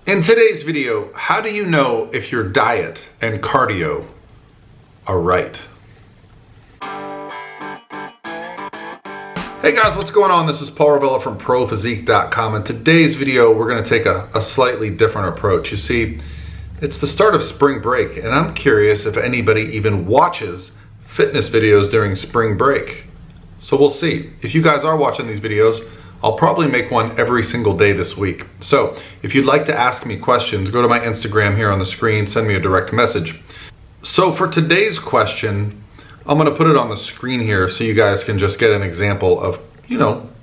In today's video, how do you know if your diet and cardio are right? Hey guys, what's going on? This is Paul Ravella from ProPhysique.com. In today's video, we're going to take a slightly different approach. You see, it's the start of spring break, and I'm curious if anybody even watches fitness videos during spring break. So we'll see. If you guys are watching these videos, I'll probably make one every single day this week. So if you'd like to ask me questions, go to my Instagram here on the screen, send me a direct message. So for today's question, I'm gonna put it on the screen here so you guys can just get an example of,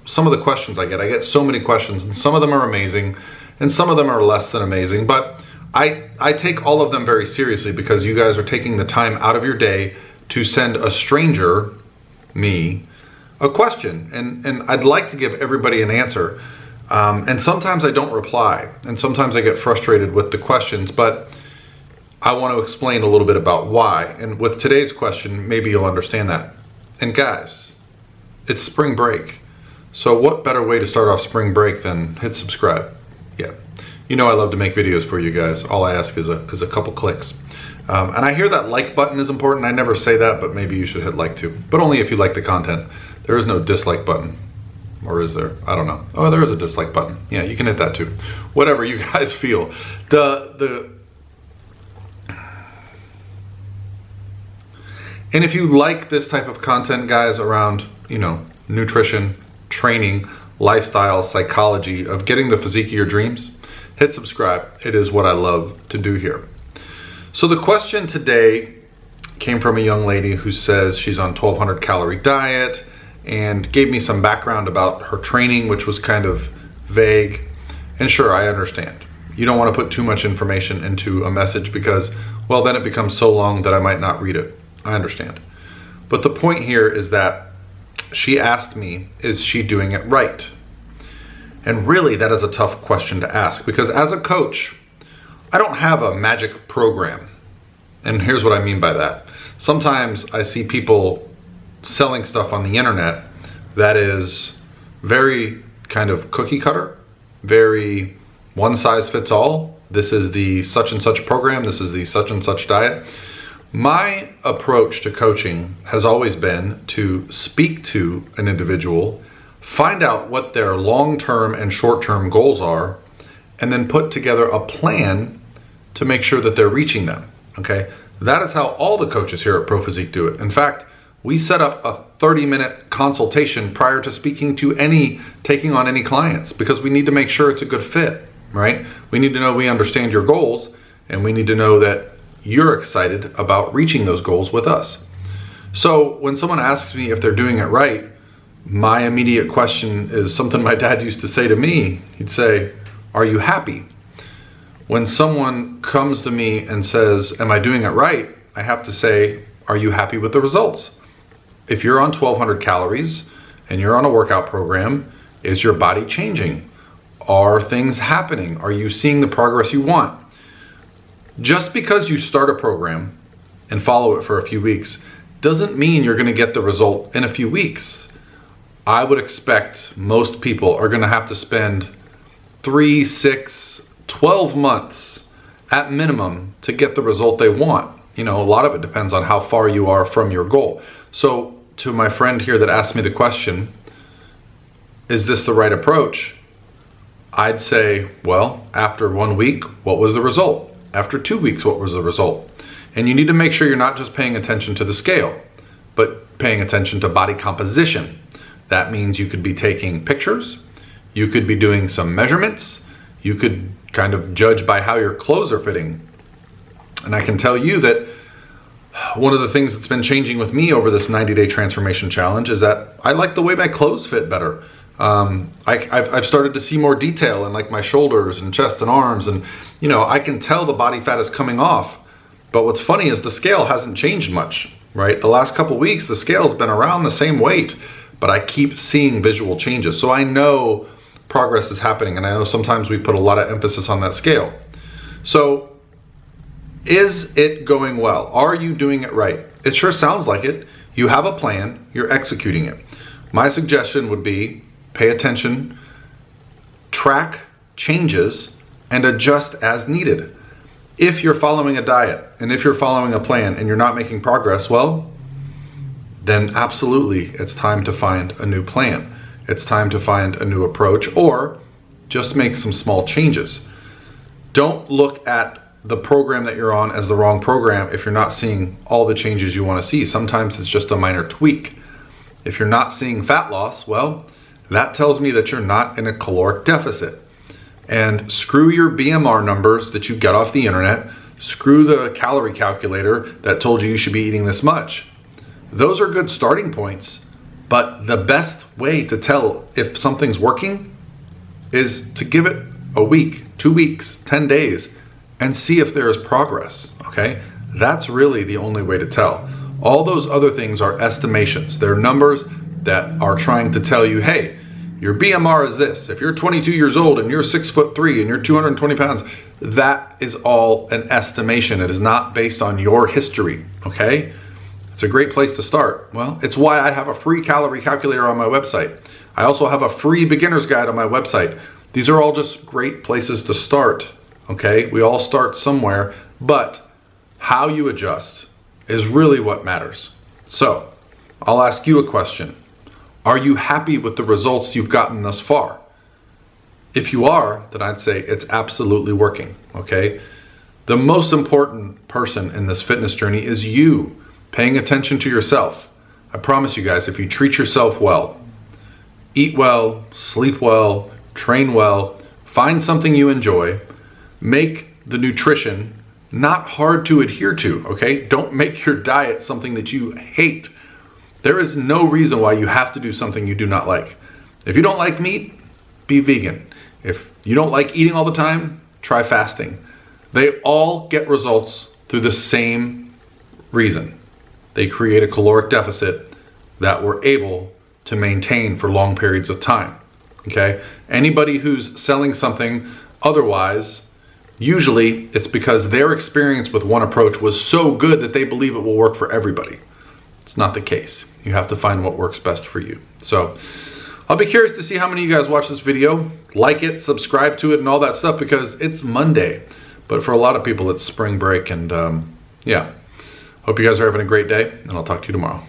some of the questions I get. I get so many questions, and some of them are amazing and some of them are less than amazing, but I take all of them very seriously because you guys are taking the time out of your day to send a stranger, me, a question, and I'd like to give everybody an answer. And sometimes I don't reply, and sometimes I get frustrated with the questions, but I want to explain a little bit about why. And with today's question, maybe you'll understand that. And guys, it's spring break. So what better way to start off spring break than hit subscribe? Yeah. I love to make videos for you guys. All I ask is a couple clicks. And I hear that like button is important. I never say that, but maybe you should hit like too. But only if you like the content. There is no dislike button. Or is there? I don't know. Oh, there is a dislike button. Yeah, you can hit that too. Whatever you guys feel. And if you like this type of content, guys, around, nutrition, training, lifestyle, psychology, of getting the physique of your dreams, hit subscribe. It is what I love to do here. So the question today came from a young lady who says she's on 1,200 calorie diet and gave me some background about her training, which was kind of vague. And sure, I understand. You don't want to put too much information into a message because, well, then it becomes so long that I might not read it. I understand. But the point here is that she asked me, is she doing it right? And really, that is a tough question to ask because as a coach, I don't have a magic program. And here's what I mean by that. Sometimes I see people selling stuff on the internet that is very kind of cookie cutter, very one size fits all. This is the such and such program. This is the such and such diet. My approach to coaching has always been to speak to an individual, find out what their long-term and short-term goals are, and then put together a plan to make sure that they're reaching them, okay? That is how all the coaches here at ProPhysique do it. In fact, we set up a 30-minute consultation prior to taking on any clients because we need to make sure it's a good fit, right? We need to know we understand your goals, and we need to know that you're excited about reaching those goals with us. So when someone asks me if they're doing it right, my immediate question is something my dad used to say to me. He'd say, "Are you happy?" When someone comes to me and says, "Am I doing it right?" I have to say, "Are you happy with the results?" If you're on 1,200 calories and you're on a workout program, is your body changing? Are things happening? Are you seeing the progress you want? Just because you start a program and follow it for a few weeks doesn't mean you're going to get the result in a few weeks. I would expect most people are going to have to spend 3, 6, 12 months at minimum to get the result they want. A lot of it depends on how far you are from your goal. So to my friend here that asked me the question, is this the right approach? I'd say, well, after 1 week, what was the result? After 2 weeks, what was the result? And you need to make sure you're not just paying attention to the scale, but paying attention to body composition. That means you could be taking pictures, you could be doing some measurements, you could kind of judge by how your clothes are fitting. And I can tell you that one of the things that's been changing with me over this 90-day transformation challenge is that I like the way my clothes fit better. I've started to see more detail in like my shoulders and chest and arms, and I can tell the body fat is coming off. But what's funny is the scale hasn't changed much, right? The last couple weeks, the scale's been around the same weight, but I keep seeing visual changes. So I know progress is happening, and I know sometimes we put a lot of emphasis on that scale. So is it going well? Are you doing it right? It sure sounds like it. You have a plan, you're executing it. My suggestion would be pay attention, track changes, and adjust as needed. If you're following a diet and if you're following a plan and you're not making progress, well, then absolutely it's time to find a new plan. It's time to find a new approach, or just make some small changes. Don't look at the program that you're on as the wrong program if you're not seeing all the changes you want to see. Sometimes it's just a minor tweak. If you're not seeing fat loss, well, that tells me that you're not in a caloric deficit. And screw your BMR numbers that you get off the internet. Screw the calorie calculator that told you should be eating this much. Those are good starting points, but the best way to tell if something's working is to give it a week, 2 weeks, 10 days, and see if there is progress, okay? That's really the only way to tell. All those other things are estimations. They're numbers that are trying to tell you, hey, your BMR is this. If you're 22 years old and you're 6'3" and you're 220 pounds, that is all an estimation. It is not based on your history, okay? It's a great place to start. Well, it's why I have a free calorie calculator on my website. I also have a free beginner's guide on my website. These are all just great places to start, okay? We all start somewhere, but how you adjust is really what matters. So, I'll ask you a question. Are you happy with the results you've gotten thus far? If you are, then I'd say it's absolutely working, okay? The most important person in this fitness journey is you, paying attention to yourself. I promise you guys, if you treat yourself well, eat well, sleep well, train well, find something you enjoy, make the nutrition not hard to adhere to, okay? Don't make your diet something that you hate. There is no reason why you have to do something you do not like. If you don't like meat, be vegan. If you don't like eating all the time, try fasting. They all get results through the same reason. They create a caloric deficit that we're able to maintain for long periods of time, okay? Anybody who's selling something otherwise, usually it's because their experience with one approach was so good that they believe it will work for everybody. It's not the case. You have to find what works best for you. So I'll be curious to see how many of you guys watch this video, like it, subscribe to it, and all that stuff, because it's Monday. But for a lot of people, it's spring break. And yeah, hope you guys are having a great day, and I'll talk to you tomorrow.